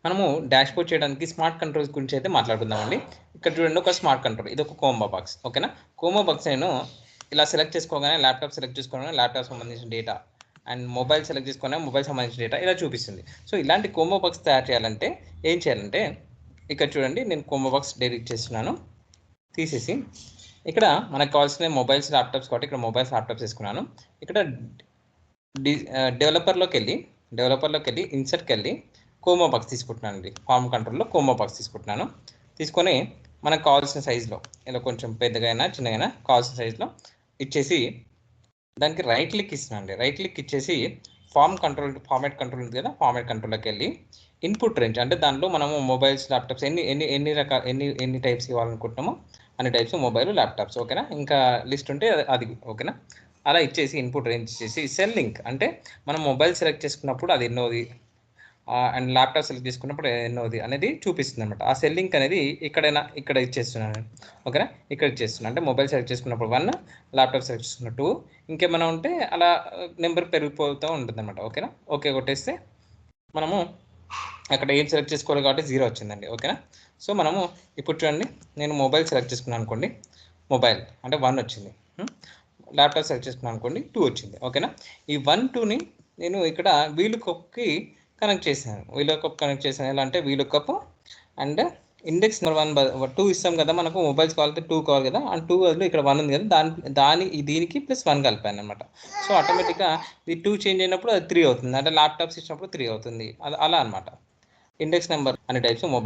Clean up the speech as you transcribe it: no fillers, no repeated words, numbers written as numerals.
మనము డాష్బోర్డ్ చేయడానికి smart controls గురించి అయితే మాట్లాడుకుందామండి. ఇక్కడ చూడండి ఒక స్మార్ట్ కంట్రోల్, ఇది ఒక కోంబో బాక్స్. ఓకేనా, కోంబో బాక్స్ నేను ఇలా సెలెక్ట్ చేసుకోగానే ల్యాప్టాప్ సెలెక్ట్ చేసుకోగానే ల్యాప్టాప్ సంబంధించిన డేటా అండ్ మొబైల్ సెలెక్ట్ చేసుకోగానే మొబైల్ సంబంధించిన డేటా ఇలా చూపిస్తుంది. సో ఇలాంటి కోంబో బాక్స్ తయారు చేయాలంటే ఏం చేయాలంటే ఇక్కడ చూడండి, నేను కోంబో బాక్స్ డెలీట్ చేస్తున్నాను. తీసేసి ఇక్కడ మనకు కావాల్సిన మొబైల్స్ ల్యాప్టాప్స్ కాబట్టి ఇక్కడ మొబైల్స్ ల్యాప్టాప్స్ తీసుకున్నాను. ఇక్కడ డెవలపర్లోకి వెళ్ళి ఇన్సర్ట్కి వెళ్ళి కోమో బాక్స్ తీసుకుంటున్నాను అండి. ఫార్మ్ కంట్రోల్లో కోమో బాక్స్ తీసుకుంటున్నాను. తీసుకొని మనకు కావాల్సిన సైజులో, ఇలా కొంచెం పెద్దగా అయినా చిన్నగా కావాల్సిన సైజులో ఇచ్చేసి దానికి రైట్ క్లిక్ ఇస్తున్నాను అండి. రైట్ క్లిక్ ఇచ్చేసి ఫార్మాట్ కంట్రోల్ ఉంది కదా, ఫార్మాట్ కంట్రోల్లోకి వెళ్ళి ఇన్పుట్ రేంజ్ అంటే దాంట్లో మనము మొబైల్స్ ల్యాప్టాప్స్ ఎన్ని టైప్స్ ఇవ్వాలనుకుంటున్నామో అన్ని టైప్స్ మొబైల్ ల్యాప్టాప్స్. ఓకేనా, ఇంకా లిస్ట్ ఉంటే అది. ఓకేనా, అలా ఇచ్చేసి ఇన్పుట్ రేంజ్ ఇచ్చేసి సెల్ లింక్ అంటే మనం మొబైల్ సెలెక్ట్ చేసుకున్నప్పుడు అది ఎన్నోది అండ్ ల్యాప్టాప్ సెలెక్ట్ చేసుకున్నప్పుడు ఎన్నోది అనేది చూపిస్తుంది అనమాట. ఆ సెల్ లింక్ అనేది ఇక్కడ ఇచ్చేస్తున్నాను. ఓకేనా, ఇక్కడ ఇచ్చేస్తున్నాను అంటే మొబైల్ సెలెక్ట్ చేసుకున్నప్పుడు 1, ల్యాప్టాప్ సెలెక్ట్ చేసుకున్న 2, ఇంకేమైనా ఉంటే అలా నెంబర్ పెరిగిపోతూ ఉంటుంది అనమాట. ఓకేనా, ఓకే కొట్టేస్తే మనము అక్కడ ఏం సెలెక్ట్ చేసుకోవాలి కాబట్టి 0 వచ్చిందండి. ఓకేనా, సో మనము ఇప్పుడు చూడండి, నేను మొబైల్ సెలెక్ట్ చేసుకున్నాను అనుకోండి, మొబైల్ అంటే 1 వచ్చింది. ల్యాప్టాప్ సెలెక్ట్ చేసుకున్నాను అనుకోండి 2 వచ్చింది. ఓకేనా, ఈ 1, 2ని నేను ఇక్కడ వీలుకప్కి కనెక్ట్ చేశాను. ఎలా అంటే వీలుకప్ అండ్ ఇండెక్స్ నెంబర్ 2 ఇస్తాం కదా, మనకు మొబైల్స్ కావాలంటే 2 కావాలి కదా, అండ్ 2 బదులు ఇక్కడ 1 ఉంది కదా, దీనికి +1 కలిపాను అనమాట. సో ఆటోమేటిక్గా ఈ 2 చేంజ్ అయినప్పుడు అది 3 అవుతుంది, అంటే ల్యాప్టాప్స్ ఇచ్చినప్పుడు 3 అవుతుంది. అలా అనమాట. ఇండెక్స్ నెంబర్ అనే టైప్స్ మొబైల్